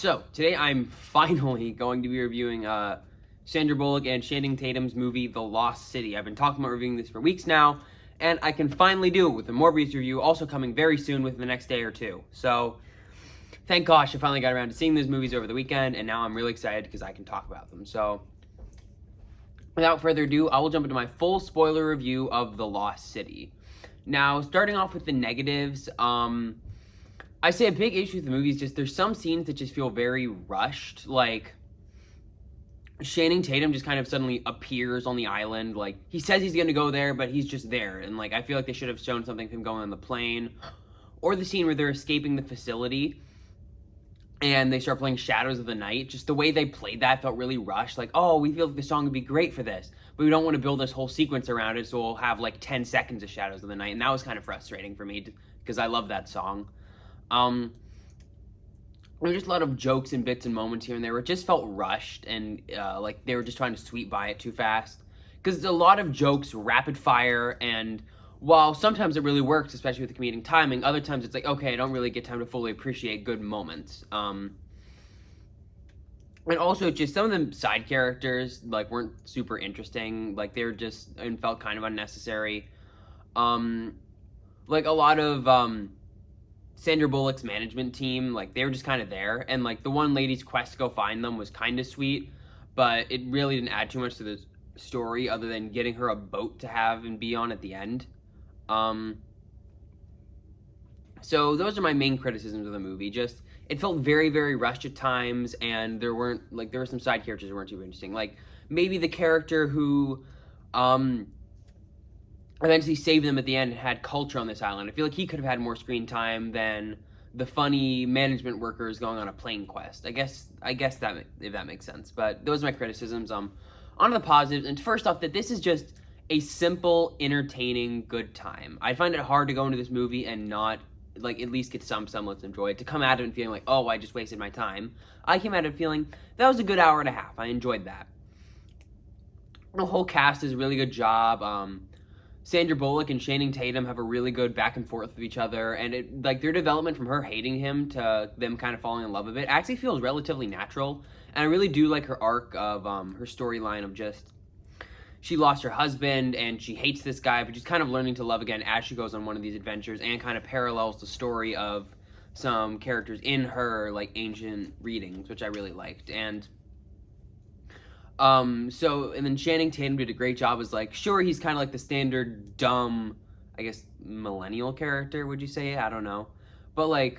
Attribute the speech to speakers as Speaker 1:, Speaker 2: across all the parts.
Speaker 1: So, today I'm finally going to be reviewing Sandra Bullock and Channing Tatum's movie, The Lost City. I've been talking about reviewing this for weeks now, and I can finally do it with a Morbius review, also coming very soon within the next day or two. So, thank gosh I finally got around to seeing these movies over the weekend, and now I'm really excited because I can talk about them. So, without further ado, I will jump into my full spoiler review of The Lost City. Now, starting off with the negatives, I say a big issue with the movie is just there's some scenes that just feel very rushed. Like, Channing Tatum just kind of suddenly appears on the island. Like, he says he's going to go there, but he's just there. And, like, I feel like they should have shown something of him going on the plane. Or the scene where they're escaping the facility and they start playing Shadows of the Night. Just the way they played that felt really rushed. Like, oh, we feel like the song would be great for this, but we don't want to build this whole sequence around it, so we'll have, like, 10 seconds of Shadows of the Night. And that was kind of frustrating for me because I love that song. There were just a lot of jokes and bits and moments here and there where it just felt rushed and like they were just trying to sweep by it too fast. Because a lot of jokes, rapid fire, and while sometimes it really works, especially with the comedic timing, other times it's like, okay, I don't really get time to fully appreciate good moments. And also just some of the side characters like weren't super interesting. Like they were just and felt kind of unnecessary. Like a lot of Sandra Bullock's management team, like, they were just kind of there, and, like, the one lady's quest to go find them was kind of sweet, but it really didn't add too much to the story other than getting her a boat to have and be on at the end. So those are my main criticisms of the movie. Just, it felt very, very rushed at times, and there were some side characters that weren't too interesting. Like, maybe the character who, eventually saved them at the end and had culture on this island. I feel like he could have had more screen time than the funny management workers going on a plane quest. I guess that, if that makes sense. But those are my criticisms. On to the positives. And first off, that this is just a simple, entertaining, good time. I find it hard to go into this movie and not, like, at least get some semblance of joy. To come at it and feeling like, oh, I just wasted my time. I came at it feeling, that was a good hour and a half. I enjoyed that. The whole cast does a really good job. Sandra Bullock and Channing Tatum have a really good back and forth with each other, and it, like, their development from her hating him to them kind of falling in love with it actually feels relatively natural, and I really do like her arc of her storyline of just she lost her husband and she hates this guy, but she's kind of learning to love again as she goes on one of these adventures, and kind of parallels the story of some characters in her, like, ancient readings, which I really liked. And and then Channing Tatum did a great job as, like, sure, he's kind of like the standard dumb, I guess, millennial character, would you say? I don't know. But, like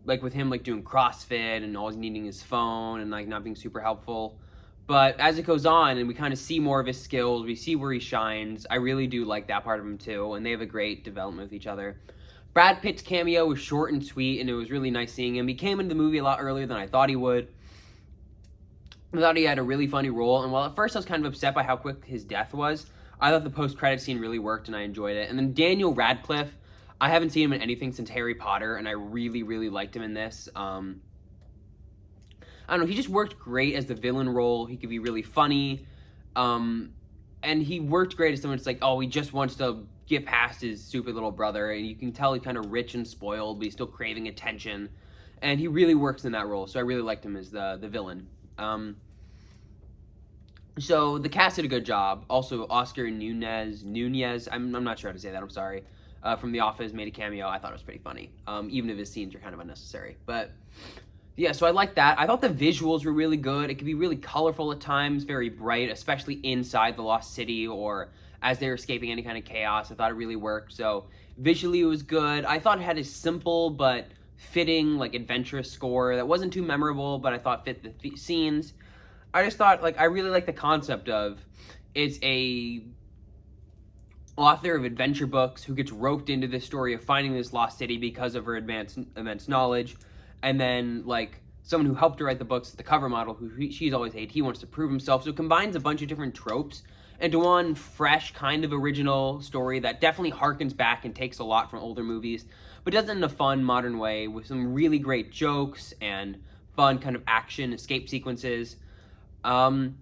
Speaker 1: with him, like, doing CrossFit and always needing his phone and, like, not being super helpful. But as it goes on and we kind of see more of his skills, we see where he shines, I really do like that part of him, too, and they have a great development with each other. Brad Pitt's cameo was short and sweet, and it was really nice seeing him. He came into the movie a lot earlier than I thought he would. I thought he had a really funny role, and while at first I was kind of upset by how quick his death was, I thought the post-credit scene really worked, and I enjoyed it. And then Daniel Radcliffe, I haven't seen him in anything since Harry Potter, and I really, really liked him in this. I don't know, he just worked great as the villain role. He could be really funny, and he worked great as someone that's like, oh, he just wants to get past his stupid little brother, and you can tell he's kind of rich and spoiled, but he's still craving attention, and he really works in that role, so I really liked him as the villain. So the cast did a good job. Also, Oscar Nunez, I'm not sure how to say that, I'm sorry, from The Office made a cameo. I thought it was pretty funny, even if his scenes are kind of unnecessary. But yeah, so I liked that. I thought the visuals were really good. It could be really colorful at times, very bright, especially inside the Lost City or as they were escaping any kind of chaos. I thought it really worked. So visually it was good. I thought it had a simple but fitting, like, adventurous score that wasn't too memorable, but I thought fit the scenes. I just thought, like, I really like the concept of it's a author of adventure books who gets roped into this story of finding this lost city because of her immense knowledge, and then, like, someone who helped her write the books, the cover model, who she's always hated, he wants to prove himself. So it combines a bunch of different tropes into one fresh, kind of original story that definitely harkens back and takes a lot from older movies, but does it in a fun, modern way with some really great jokes and fun kind of action escape sequences. So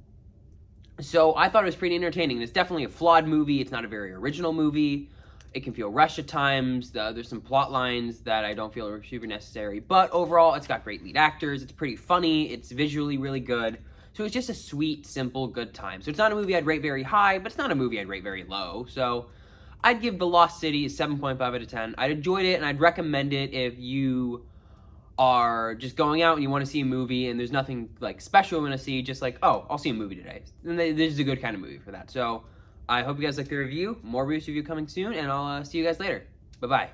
Speaker 1: I thought it was pretty entertaining. It's definitely a flawed movie. It's not a very original movie. It can feel rushed at times. There's some plot lines that I don't feel are super necessary. But overall, it's got great lead actors. It's pretty funny. It's visually really good. So it's just a sweet, simple, good time. So it's not a movie I'd rate very high, but it's not a movie I'd rate very low. So I'd give The Lost City a 7.5 out of 10. I'd enjoyed it, and I'd recommend it if you are just going out and you want to see a movie and there's nothing like special you want to see, just like, oh, I'll see a movie today. And this is a good kind of movie for that. So I hope you guys like the review. More review coming soon, and I'll see you guys later. Bye-bye.